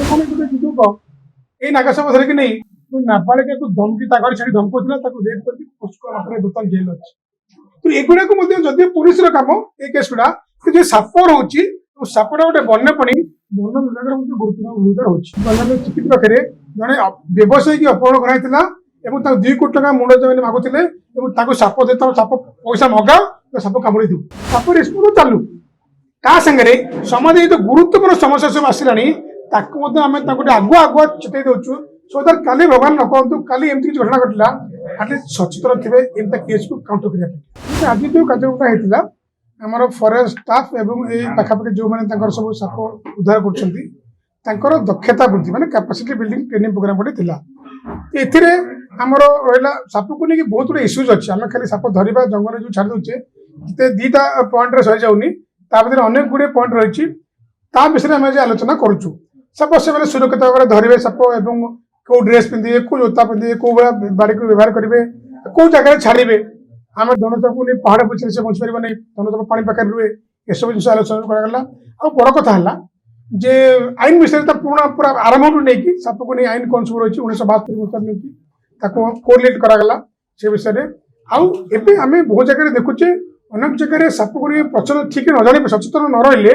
ମାନେ ଗୋଟେ ଯୁବକ ଏଇ ନାଗସାପ ଧରିକି ନେଇ ନାବାଳିକାକୁ ଧମକି ତା ଘରେ ଛାଡି ଧମକଉଥିଲା, ତାକୁ ରେପ୍ କରିକି ପୋସ୍କୋ ମାତ୍ରାରେ ବର୍ତ୍ତମାନ ଜେଲ୍ ଅଛି। ତ ଏଗୁଡାକୁ ମଧ୍ୟ ଯଦି ପୁଲିସର କାମ ଏ କେସ୍ ଗୁଡା ଯେ ସାପ ରହୁଛି, ସାପଟା ଗୋଟେ ବନ୍ୟପ୍ରାଣୀ, ବନ ବିଭାଗର ମଧ୍ୟ ଗୁରୁତ୍ୱପୂର୍ଣ୍ଣ ଭୂମିକା ରହୁଛି। ଗଞ୍ଜାମ ଚିକିଟ ପାଖରେ ଜଣେ ବ୍ୟବସାୟୀକି ଅପହରଣ କରାଯାଇଥିଲା ଏବଂ ତାକୁ 2 କୋଟି ଟଙ୍କା ମୁଣ୍ଡ ଜମିନ ମାଗୁଥିଲେ ଏବଂ ତାକୁ ସାପ ଦେଇଥାଉ, ସାପ ପଇସା ମଗାଅ, ସାପ କାମୁଡି ଦଉ, ସାପ ରେସ୍କ୍ୟୁ ଚାଲୁ। ତା ସାଙ୍ଗରେ ସମାଜ ଏଇ ଗୁରୁତ୍ୱପୂର୍ଣ୍ଣ ସମସ୍ୟା ସବୁ ଆସିଲାଣି, ତାକୁ ମଧ୍ୟ ଆମେ ତାକୁ ଆଗୁଆ ଚେତାଇ ଦଉଛୁ। ସୋ ଦ୍ୟାଟ୍ କାଲି ଭଗବାନ ନ କରନ୍ତୁ, କାଲି ଏମିତି କିଛି ଘଟଣା ଘଟିଲା ଆଟଲିଷ୍ଟ ସଚେତନ ଥିବେ ଏମିତି କେସ୍କୁ କାଉଣ୍ଟର କରିବା ପାଇଁ। ଆଜି ଯେଉଁ କାର୍ଯ୍ୟକ୍ରମଟା ହେଇଥିଲା ଆମର ଫରେଷ୍ଟ ଷ୍ଟାଫ ଏବଂ ଏଇ ପାଖାପାଖି ଯେଉଁମାନେ ତାଙ୍କର ସବୁ ସାପ ଉଦ୍ଧାର କରୁଛନ୍ତି ତାଙ୍କର ଦକ୍ଷତା ବୃଦ୍ଧି ମାନେ କାପାସିଟି ବିଲ୍ଡିଂ ଟ୍ରେନିଂ ପ୍ରୋଗ୍ରାମ ଗୋଟେ ଥିଲା। ଏଥିରେ ଆମର ରହିଲା ସାପକୁ ନେଇକି ବହୁତ ଗୁଡେ ଇସ୍ୟୁଜ ଅଛି। ଆମେ ଖାଲି ସାପ ଧରିବା ଜଙ୍ଗଲରେ ଯେଉଁ ଛାଡ଼ି ଦେଉଛେ ଦିଟା ପଏଣ୍ଟରେ ସରିଯାଉନି, ତା ଭିତରେ ଅନେକ ଗୁଡ଼ିଏ ପଏଣ୍ଟ ରହିଛି। ତା ବିଷୟରେ ଆମେ ଆଜି ଆଲୋଚନା କରୁଛୁ। ସାପ ସେମାନେ ସୁରକ୍ଷିତ ଭାବରେ ଧରିବେ ସାପ ଏବଂ କେଉଁ ଡ୍ରେସ୍ ପିନ୍ଧିବେ, କେଉଁ ଜୋତା ପିନ୍ଧିବେ, କେଉଁ ଭଳିଆ ବାଡ଼ିକୁ ବ୍ୟବହାର କରିବେ, କେଉଁ ଜାଗାରେ ଛାଡ଼ିବେ। ଆମେ ଧନୁଚାକୁ ନେଇ ପାହାଡ଼ ପଛରେ ସେ ବଞ୍ଚିପାରିବ ନାହିଁ, ଧନୁଚାପ ପାଣି ପାଖରେ ରୁହେ, ଏସବୁ ଜିନିଷ ଆଲୋଚନା କରାଗଲା। ଆଉ ବଡ଼ କଥା ହେଲା ଯେ ଆଇନ ବିଷୟରେ ତା ପୁରା ଆରମ୍ଭରୁ ନେଇକି ସାପକୁ ନେଇ ଆଇନ କ'ଣ ସବୁ ରହିଛି 1972 ମସିହାରୁ ନେଇକି ତାକୁ କୋରିଲେଟ୍ କରାଗଲା ସେ ବିଷୟରେ। ଆଉ ଏବେ ଆମେ ବହୁ ଜାଗାରେ ଦେଖୁଛେ, ଅନେକ ଜାଗାରେ ସାପକୁ ନେଇ ପ୍ରଚଳନ ଠିକ୍ ନ ଜାଣିବେ, ସଚେତନ ନ ରହିଲେ,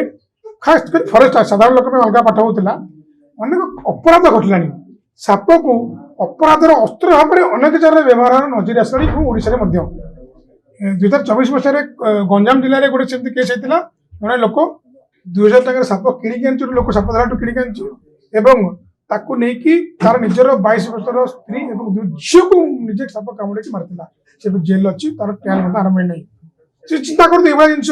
ଖାସ୍ କରି ଫରେଷ୍ଟ ସାଧାରଣ ଲୋକ ପାଇଁ ଅଲଗା ପାଠ ହେଉଥିଲା, ଅନେକ ଅପରାଧ ଘଟିଲାଣି। ସାପକୁ ଅପରାଧର ଅସ୍ତ୍ର ଭାବରେ ଅନେକ ଜାଗାରେ ବ୍ୟବହାର ନଜର ଆସିଲାଣି ଏବଂ ଓଡ଼ିଶାରେ ମଧ୍ୟ 2024 ମସିହାରେ ଗଞ୍ଜାମ ଜିଲ୍ଲାରେ ଗୋଟେ ସେମିତି କେସ୍ ହେଇଥିଲା। ଜଣେ ଲୋକ 2000 ଟଙ୍କାର ସାପ କିଣିକି ଆଣିଛି, ଗୋଟେ ଲୋକ ସାପ ଧରାଠୁ କିଣିକି ଆଣିଛି ଏବଂ ତାକୁ ନେଇକି ତାର ନିଜର 22 ବର୍ଷର ସ୍ତ୍ରୀ ଏବଂ 2 ଝିଅକୁ ନିଜେ ସାପ କାମୁଡ଼ିକି ମାରିଥିଲା। ସେ ବି ଜେଲ୍ ଅଛି, ତାର ଟ୍ରାଏଲ୍ ମଧ୍ୟ ଆରମ୍ଭ ହେଇନାହିଁ। ସେ ଚିନ୍ତା କରନ୍ତୁ ଏଭଳିଆ ଜିନିଷ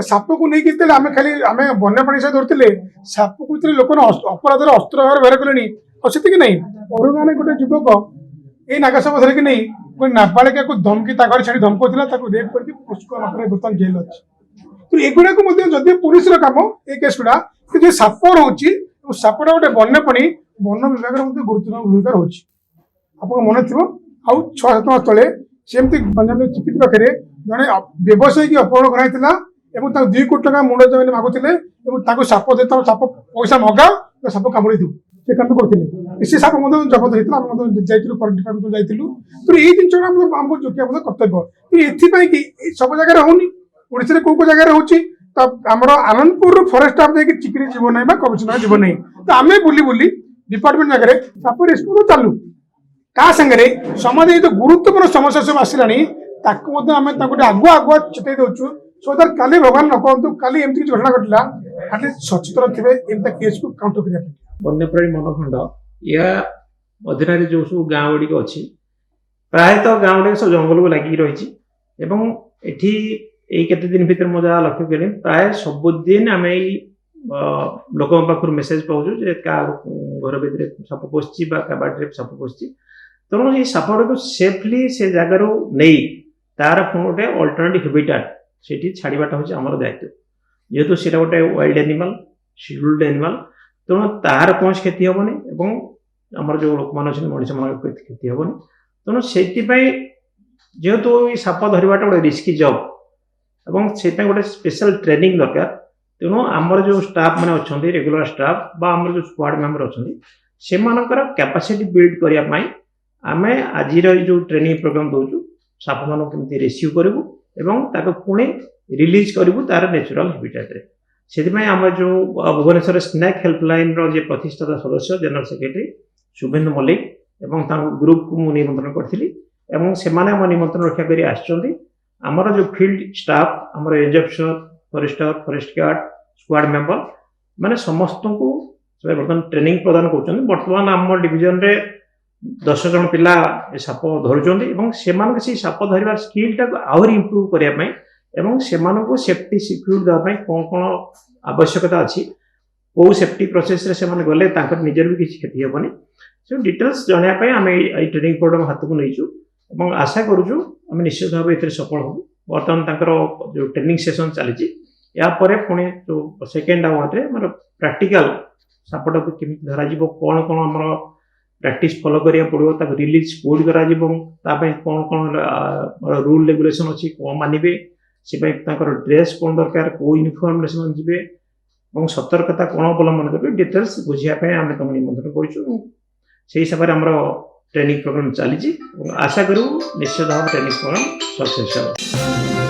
ସାପକୁ ନେଇକି ଯେତେବେଳେ ଆମେ ବନ୍ୟପ୍ରାଣୀ ହିସାବରେ ଧରୁଥିଲେ, ସାପକୁ ଯେତେବେଳେ ଲୋକମାନେ ଅପରାଧର ଅସ୍ତ୍ର ଭାବରେ ବ୍ୟବହାର କଲେଣି। ଆଉ ସେତିକି ନାହିଁ, ଅରୁଗାଁରେ ଗୋଟେ ଯୁବକ ଏଇ ନାଗସାପ ଧରିକି ନେଇ ଗୋଟେ ନାବାଳିକାକୁ ଧମକି ତା ଘରେ ଛାଡି ଧମକଉଥିଲା, ତାକୁ ରେପ୍ କରିକି ପୋସ୍କୋ ମାତ୍ରାରେ ବର୍ତ୍ତମାନ ଜେଲ୍ ଅଛି। ତ ଏଗୁଡାକୁ ମଧ୍ୟ ଯଦି ପୁଲିସର କାମ ଏ କେସ୍ ଗୁଡା ଯେ ସାପ ରହୁଛି, ସାପଟା ଗୋଟେ ବନ୍ୟପ୍ରାଣୀ, ବନ ବିଭାଗର ମଧ୍ୟ ଗୁରୁତ୍ୱପୂର୍ଣ୍ଣ ଭୂମିକା ରହୁଛି। ଆପଣଙ୍କ ମନେ ଥିବ ଆଉ 6-7 ମାସ ତଳେ ସେମିତି ଗଞ୍ଜାମ ଚିକିଟ ପାଖରେ ଜଣେ ବ୍ୟବସାୟୀକି ଅପହରଣ କରାଯାଇଥିଲା ଏବଂ ତାକୁ 2 କୋଟି ଟଙ୍କା ମୁଣ୍ଡ ଜମିନ ମାଗୁଥିଲେ ଏବଂ ତାକୁ ସାପ ଦେଇଥାଉ, ସାପ ପଇସା ମଗାଅ, ସାପ କାମୁଡି ଦଉ, ସେ କାମ କରୁଥିଲେ। ସେ ସାପ ମଧ୍ୟ ଜବତ ହେଇଥିଲା, ଆମେ ମଧ୍ୟ ଯାଇଥିଲୁ, ଫରେଷ୍ଟ ଡିପାର୍ଟମେଣ୍ଟ ଯାଇଥିଲୁ। ତ ଏଇ ଜିନିଷଟା ଆମକୁ ଜୋକିବା ମଧ୍ୟ କର୍ତ୍ତବ୍ୟ। ଏଥିପାଇଁ କି ସବୁ ଜାଗାରେ ହଉନି, ଓଡ଼ିଶାରେ କୋଉ କୋଉ ଜାଗାରେ ହଉଛି। ତ ଆମର ଆନନ୍ଦପୁରରୁ ଫରେଷ୍ଟ ଷ୍ଟାଫ୍ ଯାଇକି ଚିକିରି ଯିବ ନାହିଁ ବା କମିଶନର ଯିବ ନାହିଁ। ତ ଆମେ ବୁଲି ଡିପାର୍ଟମେଣ୍ଟ ଜାଗାରେ ସାପ ରେସ୍କ୍ୟୁ ଚାଲୁ। ତା ସାଙ୍ଗରେ ସମାଜ ଏଇ ଗୁରୁତ୍ୱପୂର୍ଣ୍ଣ ସମସ୍ୟା ସବୁ ଆସିଲାଣି, ତାକୁ ମଧ୍ୟ ଆମେ ତାଙ୍କୁ ଆଗୁଆ ଚେତାଇ ଦଉଛୁ। ସୋ ଦ୍ୟାଟ୍ କାଲି ଭଗବାନ ନ କରନ୍ତୁ, କାଲି ଏମିତି କିଛି ଘଟଣା ଘଟିଲା ଆଟଲିଷ୍ଟ ସଚେତନ ଥିବେ ଏମିତି କେସ୍କୁ କାଉଣ୍ଟର କରିବା ପାଇଁ। ବନ୍ୟପ୍ରାଣୀ ମନଖଣ୍ଡ ଏହା ଅଧୀନରେ ଯେଉଁ ସବୁ ଗାଁ ଗୁଡ଼ିକ ଅଛି, ପ୍ରାୟତଃ ଗାଁ ଗୁଡ଼ିକ ସବୁ ଜଙ୍ଗଲକୁ ଲାଗିକି ରହିଛି ଏବଂ ଏଠି ଏଇ କେତେ ଦିନ ଭିତରେ ମୁଁ ଯାହା ଲକ୍ଷ୍ୟ କଲି, ପ୍ରାୟ ସବୁଦିନ ଆମେ ଏଇ ଲୋକଙ୍କ ପାଖରୁ ମେସେଜ ପାଉଛୁ ଯେ କାହା ଘର ଭିତରେ ସାପ ପଶିଛି ବା କାହା ବାଡ଼ିରେ ସାପ ପଶିଛି। ତେଣୁ ଏଇ ସାପଟାକୁ ସେଫଲି ସେ ଜାଗାରୁ ନେଇ ତାର ପୁଣି ଗୋଟେ ଅଲ୍ଟରନେଟିଭ୍ ହାବିଟାଟ୍ ସେଠି ଛାଡ଼ିବାଟା ହେଉଛି ଆମର ଦାୟିତ୍ୱ। ଯେହେତୁ ସେଇଟା ଗୋଟେ ୱାଇଲ୍ଡ ଆନିମାଲ, ସିଡ୍ୟୁଲ୍ଡ ଆନିମାଲ, ତେଣୁ ତାହାର କୌଣସି କ୍ଷତି ହେବନି ଏବଂ ଆମର ଯେଉଁ ଲୋକମାନେ ଅଛନ୍ତି ମଣିଷମାନଙ୍କର କ୍ଷତି ହେବନି। ତେଣୁ ସେଥିପାଇଁ ଯେହେତୁ ଏଇ ସାପ ଧରିବାଟା ଗୋଟେ ରିସ୍କି ଜବ୍ ଏବଂ ସେଥିପାଇଁ ଗୋଟେ ସ୍ପେଶାଲ ଟ୍ରେନିଂ ଦରକାର। ତେଣୁ ଆମର ଯେଉଁ ଷ୍ଟାଫ୍ ମାନେ ଅଛନ୍ତି, ରେଗୁଲାର ଷ୍ଟାଫ୍ ବା ଆମର ଯେଉଁ ସ୍କ୍ୱାଡ୍ ମେମ୍ବର ଅଛନ୍ତି, ସେମାନଙ୍କର କ୍ୟାପାସିଟି ବିଲ୍ଡ କରିବା ପାଇଁ ଆମେ ଆଜିର ଏଇ ଯେଉଁ ଟ୍ରେନିଂ ପ୍ରୋଗ୍ରାମ ଦେଉଛୁ, ସାପମାନଙ୍କୁ କେମିତି ରେସ୍କ୍ୟୁ କରିବୁ ଏବଂ ତାକୁ ପୁଣି ରିଲିଜ୍ କରିବୁ ତାର ନ୍ୟାଚୁରାଲ ହାବିଟାଟ୍ରେ। ସେଥିପାଇଁ ଆମର ଯେଉଁ ଭୁବନେଶ୍ୱର ସ୍ନେକ୍ ହେଲ୍ପଲାଇନ୍ର ଯିଏ ପ୍ରତିଷ୍ଠାତା ସଦସ୍ୟ ଜେନେରାଲ ସେକ୍ରେଟାରୀ ଶୁଭେନ୍ଦୁ ମଲ୍ଲିକ ଏବଂ ତାଙ୍କ ଗ୍ରୁପକୁ ମୁଁ ନିମନ୍ତ୍ରଣ କରିଥିଲି ଏବଂ ସେମାନେ ଆମ ନିମନ୍ତ୍ରଣ ରକ୍ଷା କରି ଆସିଛନ୍ତି। ଆମର ଯେଉଁ ଫିଲ୍ଡ ଷ୍ଟାଫ୍, ଆମର range officer, forester, forest guard, squad member ମାନେ ସମସ୍ତଙ୍କୁ ବର୍ତ୍ତମାନ ଟ୍ରେନିଂ ପ୍ରଦାନ କରୁଛନ୍ତି। ବର୍ତ୍ତମାନ ଆମ ଡିଭିଜନରେ 10 ଜଣ ପିଲା ଏ ସାପ ଧରୁଛନ୍ତି ଏବଂ ସେମାନଙ୍କୁ ସେଇ ସାପ ଧରିବା ସ୍କିଲ୍ଟାକୁ ଆହୁରି ଇମ୍ପ୍ରୁଭ୍ କରିବା ପାଇଁ ଏବଂ ସେମାନଙ୍କୁ ସେଫ୍ଟି ସିକ୍ୟୁରିଟି ଦେବା ପାଇଁ କ'ଣ କ'ଣ ଆବଶ୍ୟକତା ଅଛି, କେଉଁ ସେଫ୍ଟି ପ୍ରୋସେସରେ ସେମାନେ ଗଲେ ତାଙ୍କର ନିଜର ବି କିଛି କ୍ଷତି ହେବନି, ସେ ଡିଟେଲ୍ସ ଜଣାଇବା ପାଇଁ ଆମେ ଏଇ ଟ୍ରେନିଂ ପ୍ରୋଗ୍ରାମ ହାତକୁ ନେଇଛୁ ଏବଂ ଆଶା କରୁଛୁ ଆମେ ନିଶ୍ଚିତ ଭାବେ ଏଥିରେ ସଫଳ ହେବୁ। ବର୍ତ୍ତମାନ ତାଙ୍କର ଯେଉଁ ଟ୍ରେନିଂ ସେସନ୍ ଚାଲିଛି, ଏହାପରେ ପୁଣି ଯେଉଁ ସେକେଣ୍ଡ ଆୱାରରେ ଆମର ପ୍ରାକ୍ଟିକାଲ ସାପଟାକୁ କେମିତି ଧରାଯିବ, କ'ଣ କ'ଣ ଆମର ପ୍ରାକ୍ଟିସ୍ ଫଲୋ କରିବାକୁ ପଡ଼ିବ, ତାକୁ ରିଲିଜ୍ କୋଉଠି କରାଯିବ, ତା ପାଇଁ କ'ଣ କ'ଣ ରୁଲ୍ ରେଗୁଲେସନ୍ ଅଛି, କ'ଣ ମାନିବେ, ସେ ପାଇଁ ତାଙ୍କର ଡ୍ରେସ୍ କ'ଣ ଦରକାର, କେଉଁ ୟୁନିଫର୍ମରେ ସେମାନେ ଯିବେ, ଏବଂ ସତର୍କତା କ'ଣ ଅବଲମ୍ବନ କରିବେ ଡିଟେଲ୍ସ ବୁଝିବା ପାଇଁ ଆମେ ତୁମକୁ ନିମନ୍ତ୍ରଣ କରୁଛୁ। ସେହି ହିସାବରେ ଆମର ଟ୍ରେନିଂ ପ୍ରୋଗ୍ରାମ ଚାଲିଛି ଏବଂ ଆଶା କରିବୁ ନିଶ୍ଚିତ ଭାବେ ଟ୍ରେନିଂ ପ୍ରୋଗ୍ରାମ ସକ୍ସେସ୍ ହେବ।